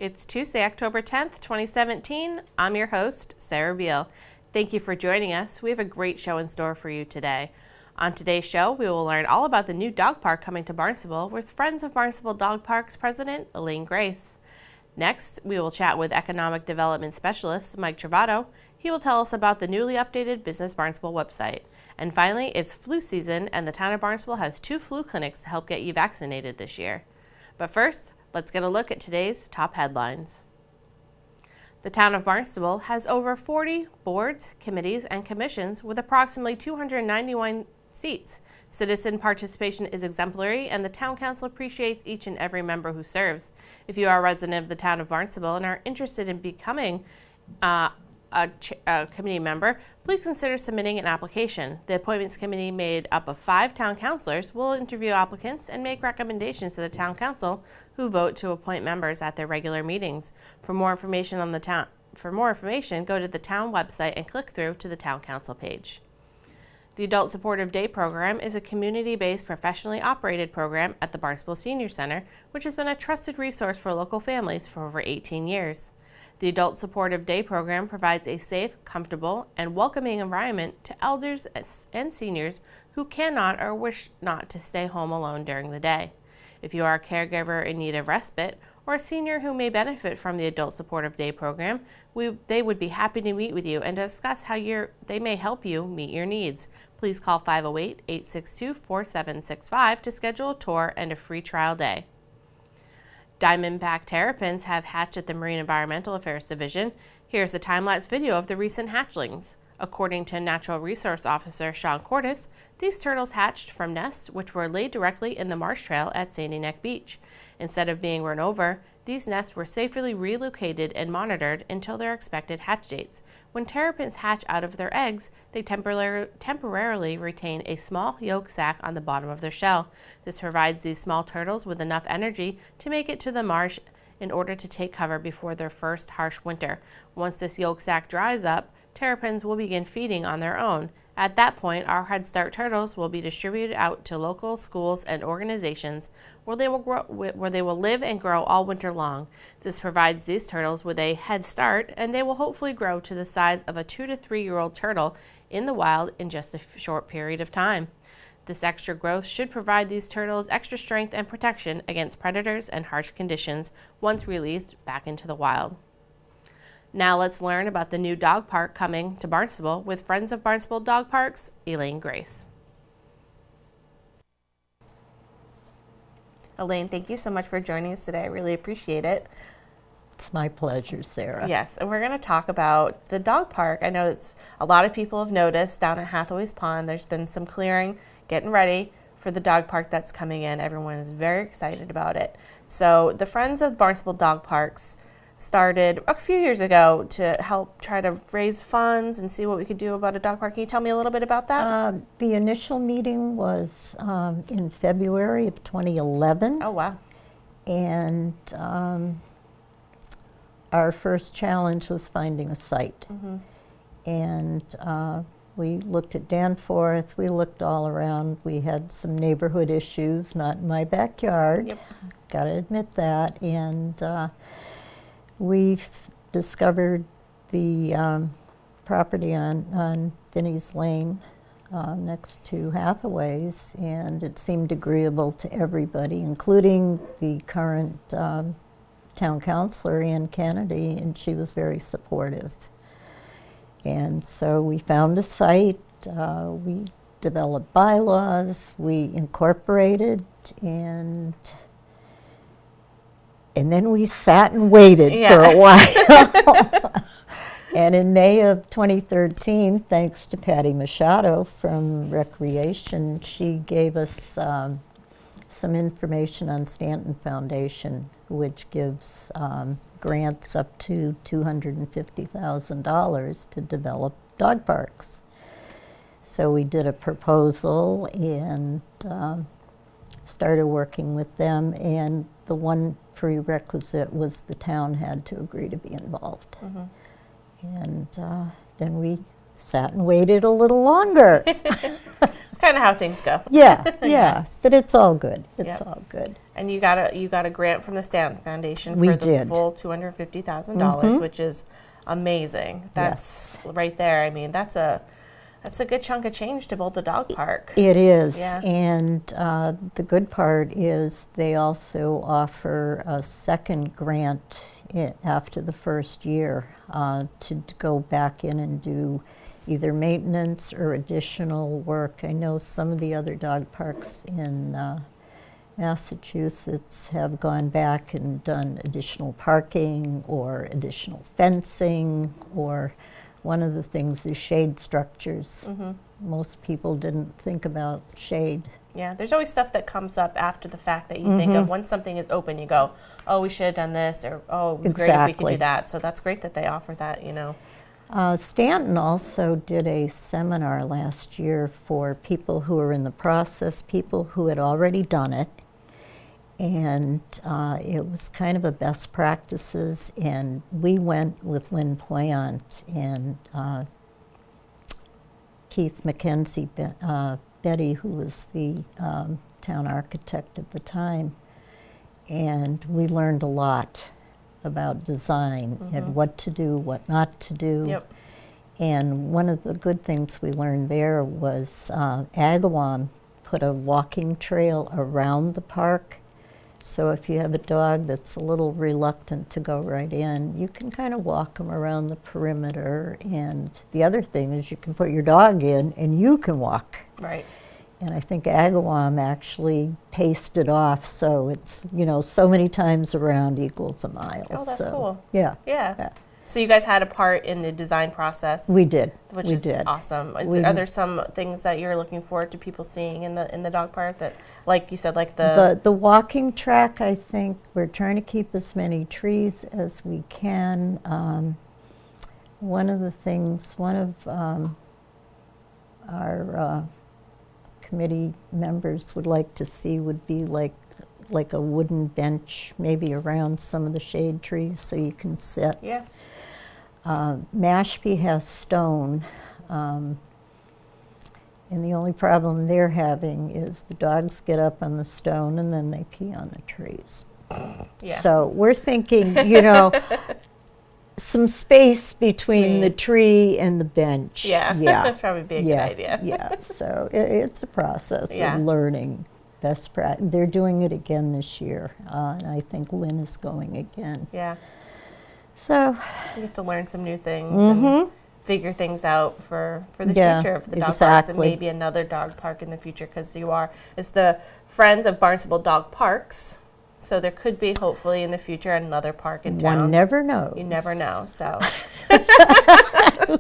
It's Tuesday, October 10th, 2017. I'm your host, Sarah Beal. Thank you for joining us. We have a great show in store for you today. On today's show, we will learn all about the new dog park coming to Barnstable with Friends of Barnstable Dog Parks President Elaine Grace. Next, we will chat with Economic Development Specialist Mike Travato. He will tell us about the newly updated Business Barnstable website. And finally, it's flu season, and the town of Barnstable has 2 flu clinics to help get you vaccinated this year. But first, let's get a look at today's top headlines. The town of Barnstable has over 40 boards, committees, and commissions with approximately 291 seats. Citizen participation is exemplary, and the town council appreciates each and every member who serves. If you are a resident of the town of Barnstable and are interested in becoming a committee member, please consider submitting an application. The appointments committee, made up of 5 town councilors, will interview applicants and make recommendations to the town council, who vote to appoint members at their regular meetings. For more information, go to the town website and click through to the town council page. The Adult Supportive Day program is a community-based, professionally operated program at the Barnstable Senior Center, which has been a trusted resource for local families for over 18 years. The Adult Supportive Day program provides a safe, comfortable, and welcoming environment to elders and seniors who cannot or wish not to stay home alone during the day. If you are a caregiver in need of respite or a senior who may benefit from the Adult Supportive Day program, they would be happy to meet with you and discuss how they may help you meet your needs. Please call 508-862-4765 to schedule a tour and a free trial day. Diamondback terrapins have hatched at the Marine Environmental Affairs Division. Here's a time-lapse video of the recent hatchlings. According to Natural Resource Officer Sean Cordes, these turtles hatched from nests which were laid directly in the marsh trail at Sandy Neck Beach. Instead of being run over, these nests were safely relocated and monitored until their expected hatch dates. When terrapins hatch out of their eggs, they temporarily retain a small yolk sac on the bottom of their shell. This provides these small turtles with enough energy to make it to the marsh in order to take cover before their first harsh winter. Once this yolk sac dries up, terrapins will begin feeding on their own. At that point, our Head Start turtles will be distributed out to local schools and organizations where they will live and grow all winter long. This provides these turtles with a head start, and they will hopefully grow to the size of a 2 to 3-year-old turtle in the wild in just a short period of time. This extra growth should provide these turtles extra strength and protection against predators and harsh conditions once released back into the wild. Now let's learn about the new dog park coming to Barnstable with Friends of Barnstable Dog Parks, Elaine Grace. Elaine, thank you so much for joining us today. I really appreciate it. It's my pleasure, Sarah. Yes, and we're going to talk about the dog park. I know a lot of people have noticed down at Hathaway's Pond, there's been some clearing, getting ready for the dog park that's coming in. Everyone is very excited about it. So the Friends of Barnstable Dog Parks started a few years ago to help try to raise funds and see what we could do about a dog park. Can you tell me a little bit about that? The initial meeting was in February of 2011. Oh, wow. And our first challenge was finding a site. Mm-hmm. And we looked at Danforth, we looked all around. We had some neighborhood issues, not in my backyard. Yep. Gotta admit that. And we've discovered the property on Finney's Lane next to Hathaway's, and it seemed agreeable to everybody, including the current town councilor, Ann Kennedy, and she was very supportive. And so we found a site, we developed bylaws, we incorporated, and then we sat and waited for a while. And in May of 2013, thanks to Patty Machado from Recreation, she gave us some information on Stanton Foundation, which gives grants up to $250,000 to develop dog parks. So we did a proposal and started working with them, and the one prerequisite was the town had to agree to be involved. Mm-hmm. And then we sat and waited a little longer. It's kind of how things go. Yeah, but it's all good. It's all good. And you got a grant from the Stanton Foundation We for the did. full $250,000, which is amazing. That's right there. I mean, that's a good chunk of change to build the dog park. It is, Yeah. and the good part is they also offer a second grant after the first year to go back in and do either maintenance or additional work. I know some of the other dog parks in Massachusetts have gone back and done additional parking or additional fencing, or one of the things is shade structures. Most people didn't think about shade. Yeah, there's always stuff that comes up after the fact that you think of. Once something is open, you go, oh, we should have done this, or oh, it'd be great if we could do that. So that's great that they offer that, you know. Stanton also did a seminar last year for people who are in the process, people who had already done it. And it was kind of a best practices, and we went with Lynn Poyant and Keith McKenzie, Betty, who was the town architect at the time, and we learned a lot about design and what to do, what not to do. Yep. And one of the good things we learned there was Agawam put a walking trail around the park. So if you have a dog that's a little reluctant to go right in, you can kind of walk them around the perimeter. And the other thing is you can put your dog in and you can walk. Right. And I think Agawam actually paced it off, so it's, you know, so many times around equals a mile. Oh, that's so, cool. Yeah. Yeah. So you guys had a part in the design process. We did. Which we is did. awesome. Are there some things that you're looking forward to people seeing in the dog park that, like you said, like the walking track? I think we're trying to keep as many trees as we can. One of the things, one of our committee members would like to see would be like a wooden bench, maybe around some of the shade trees, so you can sit. Yeah. Mashpee has stone, and the only problem they're having is the dogs get up on the stone and then they pee on the trees. Yeah. So we're thinking, you know, some space between the tree and the bench. Yeah. That'd probably be a good idea. Yeah. So it's a process Yeah. of learning best practice. They're doing it again this year, and I think Lynn is going again. Yeah. So you have to learn some new things and figure things out for the future of the dog parks, and maybe another dog park in the future, because it's the Friends of Barnstable Dog Parks. So there could be, hopefully, in the future, another park in town. One never knows. You never know. So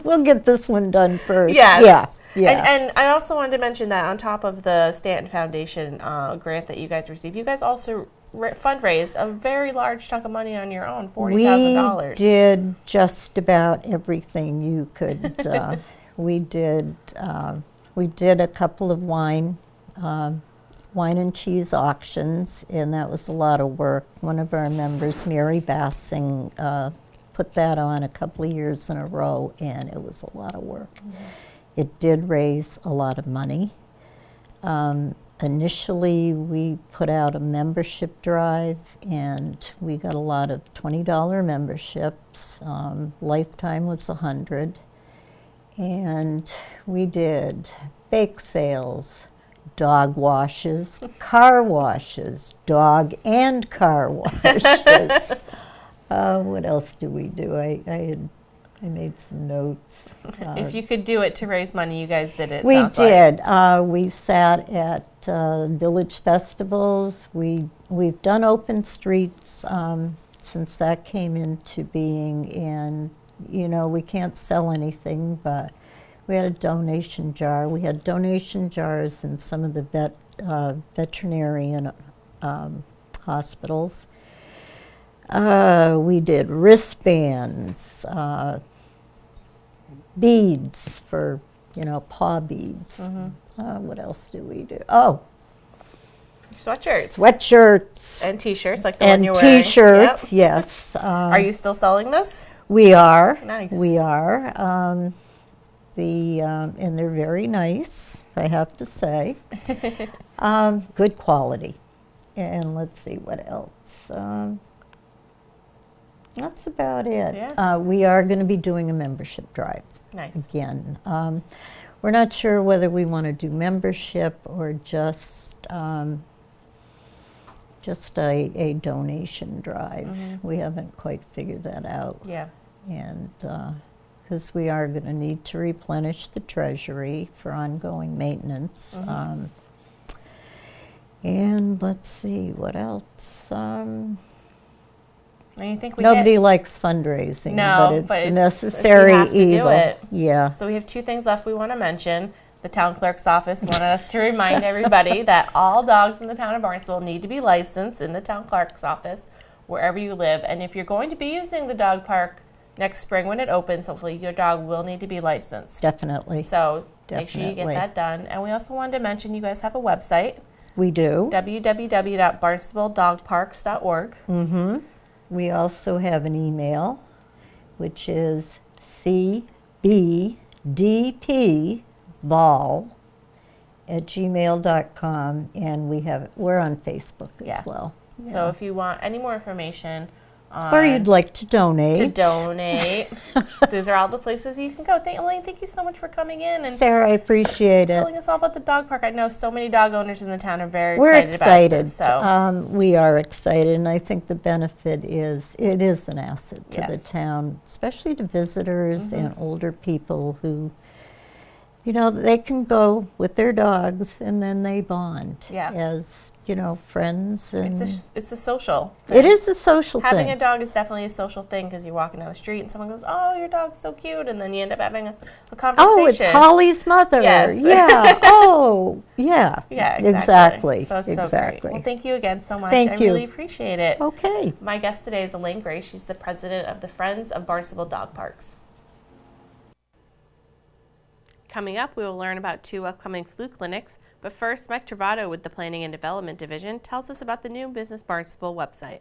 we'll get this one done first. Yes. Yeah. And I also wanted to mention that on top of the Stanton Foundation grant that you guys received, you guys also fundraised a very large chunk of money on your own, $40,000. We did just about everything you could. We did a couple of wine and cheese auctions, and that was a lot of work. One of our members, Mary Bassing, put that on a couple of years in a row, and it was a lot of work. It did raise a lot of money. Initially, we put out a membership drive, and we got a lot of $20 memberships. Lifetime was $100. And we did bake sales, dog washes, car washes, dog and car washes. What else do we do? I made some notes. If you could do it to raise money, you guys did it. We did. We sat at village festivals. We've done open streets since that came into being, and you know, we can't sell anything, but we had a donation jar. We had donation jars in some of the veterinarian hospitals. We did wristbands, beads for, you know, paw beads. What else do we do? Oh, sweatshirts and T-shirts, like the one you're wearing. And T-shirts, yes. Are you still selling those? We are. Nice. We are. And they're very nice, I have to say. Good quality. And let's see what else. That's about it. Yeah. We are going to be doing a membership drive. Nice. Again. We're not sure whether we want to do membership or just a donation drive. We haven't quite figured that out. Yeah. And because we are going to need to replenish the treasury for ongoing maintenance. And let's see, what else? And you think Nobody likes fundraising, but it's a necessary we have to evil. Do it. Yeah. So we have 2 things left we want to mention. The town clerk's office wanted us to remind everybody that all dogs in the town of Barnstable need to be licensed in the town clerk's office wherever you live. And if you're going to be using the dog park next spring when it opens, hopefully your dog will need to be licensed. Definitely. So make sure you get that done. And we also wanted to mention you guys have a website. We do. www.barnstables.dogparks.org. We also have an email, which is cbdpvol@gmail.com, and we're on Facebook as well. So if you want any more information or you'd like to donate. These are all the places you can go. Elaine, thank you so much for coming in. And Sarah, I appreciate it. Telling us all about the dog park. I know so many dog owners in the town are very excited about this. So. We are excited, and I think the benefit is it is an asset to the town, especially to visitors and older people who, they can go with their dogs and then they bond as friends. And it's a social thing. It is a social thing. Having a dog is definitely a social thing because you're walking down the street and someone goes, "Oh, your dog's so cute," and then you end up having a conversation. Oh, it's Holly's mother. Yes. Yeah. Oh, yeah. Yeah, exactly. So it's so great. Well, thank you again so much. Thank you. I really appreciate it. Okay. My guest today is Elaine Gray. She's the president of the Friends of Barnstable Dog Parks. Coming up, we will learn about 2 upcoming flu clinics. But first, Mike Travato with the Planning and Development Division tells us about the new Business Barnstable website.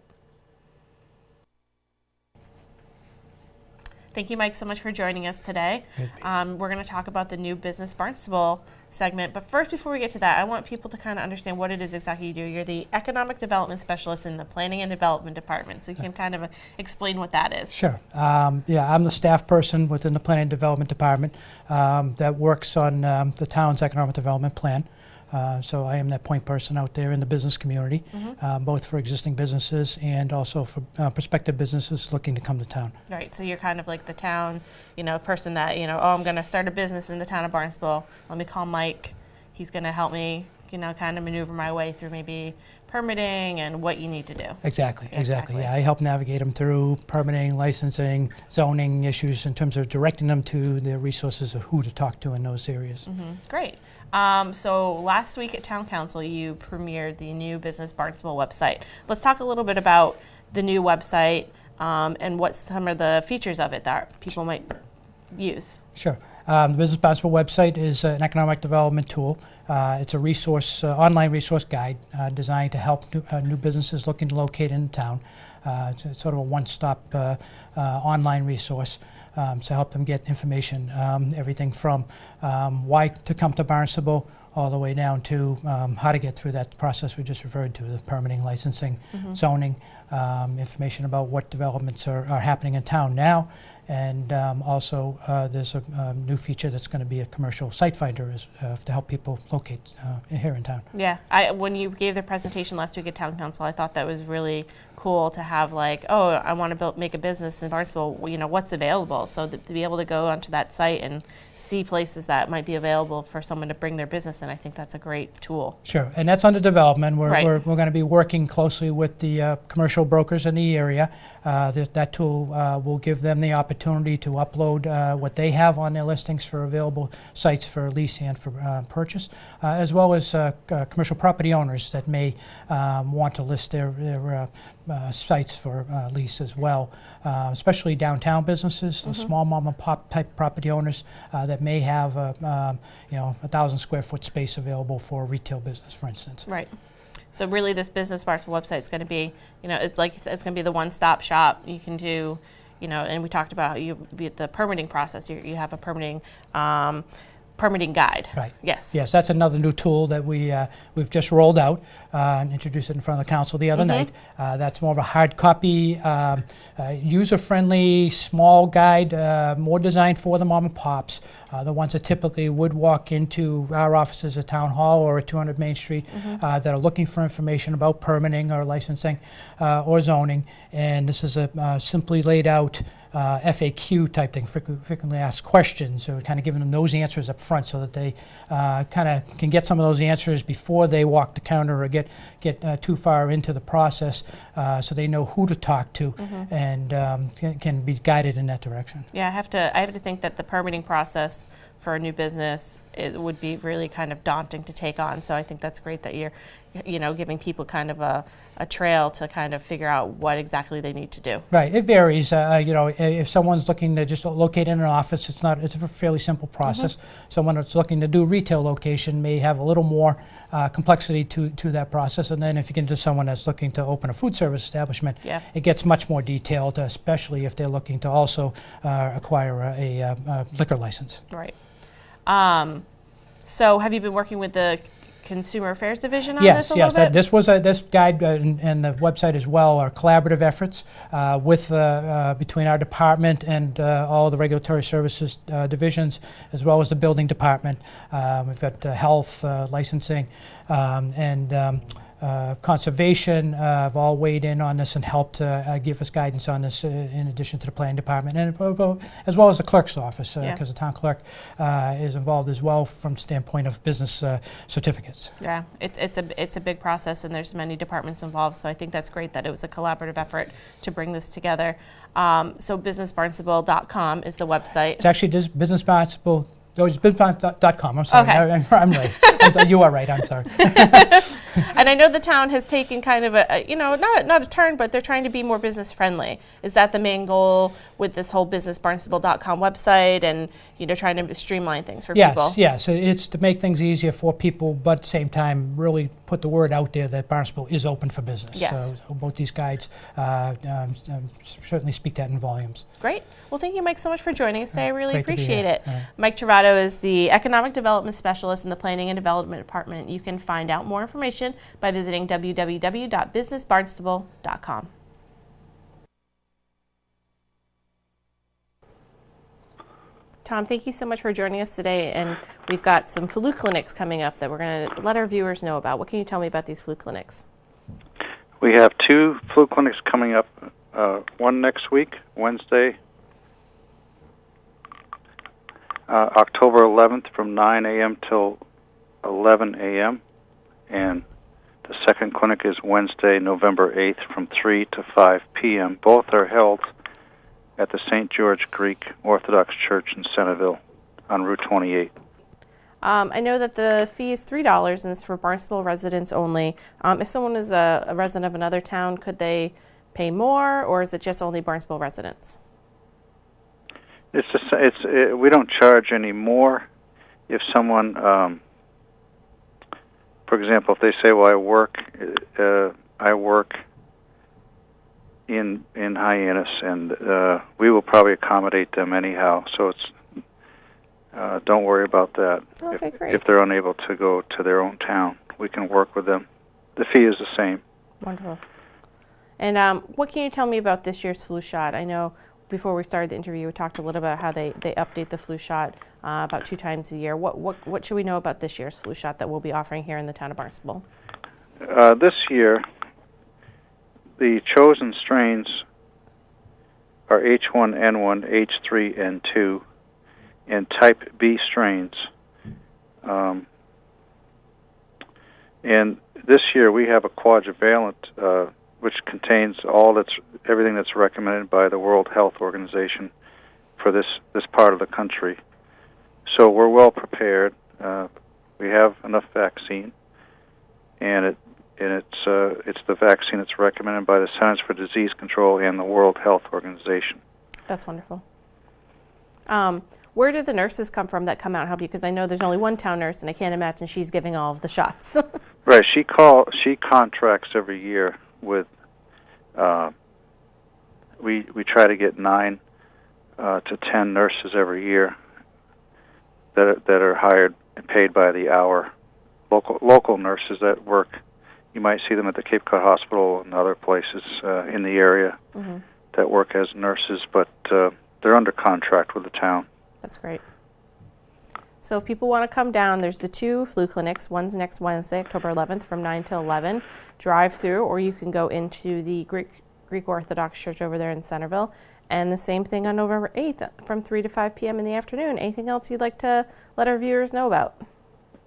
Thank you, Mike, so much for joining us today. We're going to talk about the new Business Barnstable segment. But first, before we get to that, I want people to kind of understand what it is exactly you do. You're the Economic Development Specialist in the Planning and Development Department. So you can kind of explain what that is. Sure. I'm the staff person within the Planning and Development Department that works on the town's economic development plan. So I am that point person out there in the business community, both for existing businesses and also for prospective businesses looking to come to town. Right, so you're kind of like the town, person that, I'm going to start a business in the town of Barnstable. Let me call Mike. He's going to help me, kind of maneuver my way through maybe permitting and what you need to do. Exactly. Yeah, I help navigate them through permitting, licensing, zoning issues in terms of directing them to the resources of who to talk to in those areas. Great. So last week at Town Council, you premiered the new Business Barnstable website. Let's talk a little bit about the new website and what some of the features of it that people might use. Sure. The Business Barnstable website is an economic development tool. It's a resource, online resource guide designed to help new businesses looking to locate in town. It's sort of a one-stop online resource to help them get information, everything from why to come to Barnstable all the way down to how to get through that process we just referred to, the permitting, licensing, zoning, information about what developments are happening in town now, and also there's a new feature that's going to be a commercial site finder to help people locate here in town. Yeah, when you gave the presentation last week at Town Council, I thought that was really cool to have I want to make a business in Barnstable, what's available, so to be able to go onto that site and see places that might be available for someone to bring their business in. I think that's a great tool. Sure, and that's under development. We're going to be working closely with the commercial brokers in the area. That tool will give them the opportunity to upload what they have on their listings for available sites for lease and for purchase, as well as commercial property owners that may want to list their sites for lease as well, especially downtown businesses, small mom and pop type property owners that may have a 1,000 square foot space available for a retail business, for instance. Right. So really, this Business Barnstable website is going to be, it's like you said, it's going to be the one-stop shop. You can do, and we talked about the permitting process. You have a permitting guide. Right. Yes. Yes, that's another new tool that we've just rolled out and introduced it in front of the council the other night. That's more of a hard copy, user-friendly, small guide, more designed for the mom and pops, the ones that typically would walk into our offices at Town Hall or at 200 Main Street that are looking for information about permitting or licensing or zoning. And this is a simply laid out FAQ type thing, frequently asked questions, so kind of giving them those answers up front so that they kind of can get some of those answers before they walk the counter or get too far into the process, so they know who to talk to and can be guided in that direction. Yeah, I have to think that the permitting process for a new business, it would be really kind of daunting to take on. So I think that's great that you're giving people kind of a trail to kind of figure out what exactly they need to do. Right, it varies. If someone's looking to just locate in an office, it's a fairly simple process. Someone that's looking to do retail location may have a little more complexity to that process. And then if you get into someone that's looking to open a food service establishment, it gets much more detailed, especially if they're looking to also acquire a liquor license. Right. So have you been working with the Consumer Affairs Division on yes, this a little bit? This guide and the website as well are collaborative efforts between our department and all the regulatory services divisions, as well as the building department. We've got health, licensing, and conservation have all weighed in on this and helped give us guidance on this in addition to the planning department, and as well as the clerk's office, because the town clerk is involved as well from the standpoint of business certificates. Yeah, it's a big process, and there's many departments involved, so I think that's great that it was a collaborative effort to bring this together. So businessbarnstable.com is the website. It's actually Business Barnstable. Oh, it's businessbarnstable.com. I'm sorry. Okay. I'm right. You are right. I'm sorry. And I know the town has taken kind of not a turn, but they're trying to be more business friendly. Is that the main goal with this whole businessbarnstable.com website, and trying to streamline things for people? Yes. It's to make things easier for people, but at the same time, really put the word out there that Barnstable is open for business. Yes. So both these guides certainly speak that in volumes. Great. Well, thank you, Mike, so much for joining us today. I really Great to be appreciate here. it. Mike Travato is the Economic Development Specialist in the Planning and Development Department. You can find out more information by visiting www.businessbarnstable.com. Tom, thank you so much for joining us today, and we've got some flu clinics coming up that we're going to let our viewers know about. What can you tell me about these flu clinics? We have 2 flu clinics coming up, one next week, Wednesday, October 11th from 9 a.m. till 11 a.m., and the second clinic is Wednesday, November 8th from 3 to 5 p.m. Both are held at the St. George Greek Orthodox Church in Centerville on Route 28. I know that the fee is $3 and it's for Barnstable residents only. If someone is a resident of another town, could they pay more, or is it just only Barnstable residents? We don't charge any more. If someone, for example, if they say, "Well, I work in Hyannis," and we will probably accommodate them anyhow. So it's don't worry about that. Okay, great. If they're unable to go to their own town, we can work with them. The fee is the same. Wonderful. And what can you tell me about this year's flu shot? I know before we started the interview, we talked a little about how they update the flu shot about 2 times a year. What should we know about this year's flu shot that we'll be offering here in the town of Barnstable? This year, the chosen strains are H1N1, H3N2, and type B strains. And this year we have a quadrivalent, which contains everything that's recommended by the World Health Organization for this part of the country. So we're well prepared. We have enough vaccine, and it's the vaccine that's recommended by the Centers for Disease Control and the World Health Organization. That's wonderful. Where do the nurses come from that come out and help you? Because I know there's only one town nurse, and I can't imagine she's giving all of the shots. Right. She contracts every year with we try to get 9 to 10 nurses every year that are hired and paid by the hour. Local nurses that work. You might see them at the Cape Cod Hospital and other places in the area that work as nurses, but they're under contract with the town. That's great. So if people want to come down, there's the 2 flu clinics. One's next Wednesday, October 11th from 9 to 11. Drive through, or you can go into the Greek Orthodox Church over there in Centerville. And the same thing on November 8th from 3 to 5 p.m. in the afternoon. Anything else you'd like to let our viewers know about?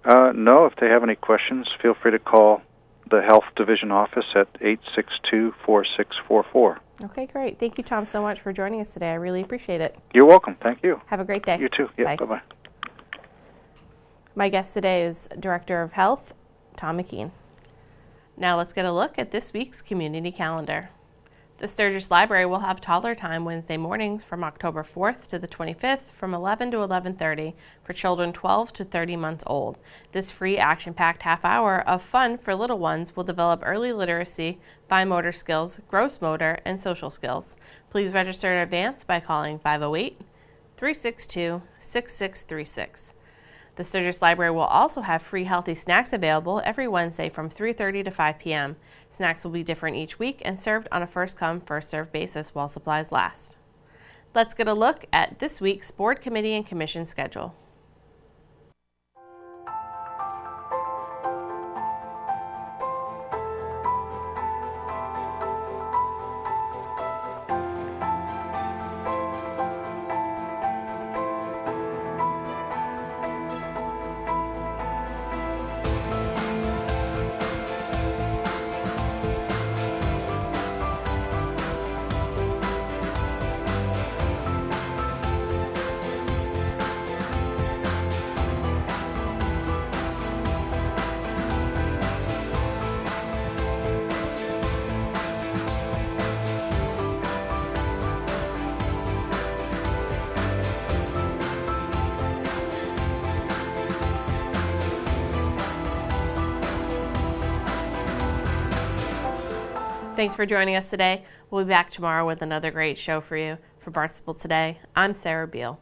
No, if they have any questions, feel free to call the Health Division office at 862-4644. Okay, great. Thank you, Tom, so much for joining us today. I really appreciate it. You're welcome. Thank you. Have a great day. You too. Yeah, Bye. Bye-bye. My guest today is Director of Health, Tom McKean. Now let's get a look at this week's community calendar. The Sturgis Library will have toddler time Wednesday mornings from October 4th to the 25th from 11 to 11:30 for children 12 to 30 months old. This free action-packed half hour of fun for little ones will develop early literacy, fine motor skills, gross motor, and social skills. Please register in advance by calling 508-362-6636. The Sturgis Library will also have free healthy snacks available every Wednesday from 3:30 to 5 p.m. Snacks will be different each week and served on a first-come, first-served basis while supplies last. Let's get a look at this week's Board, Committee, and Commission schedule. Thanks for joining us today. We'll be back tomorrow with another great show for you. For Barnstable Today, I'm Sarah Beal.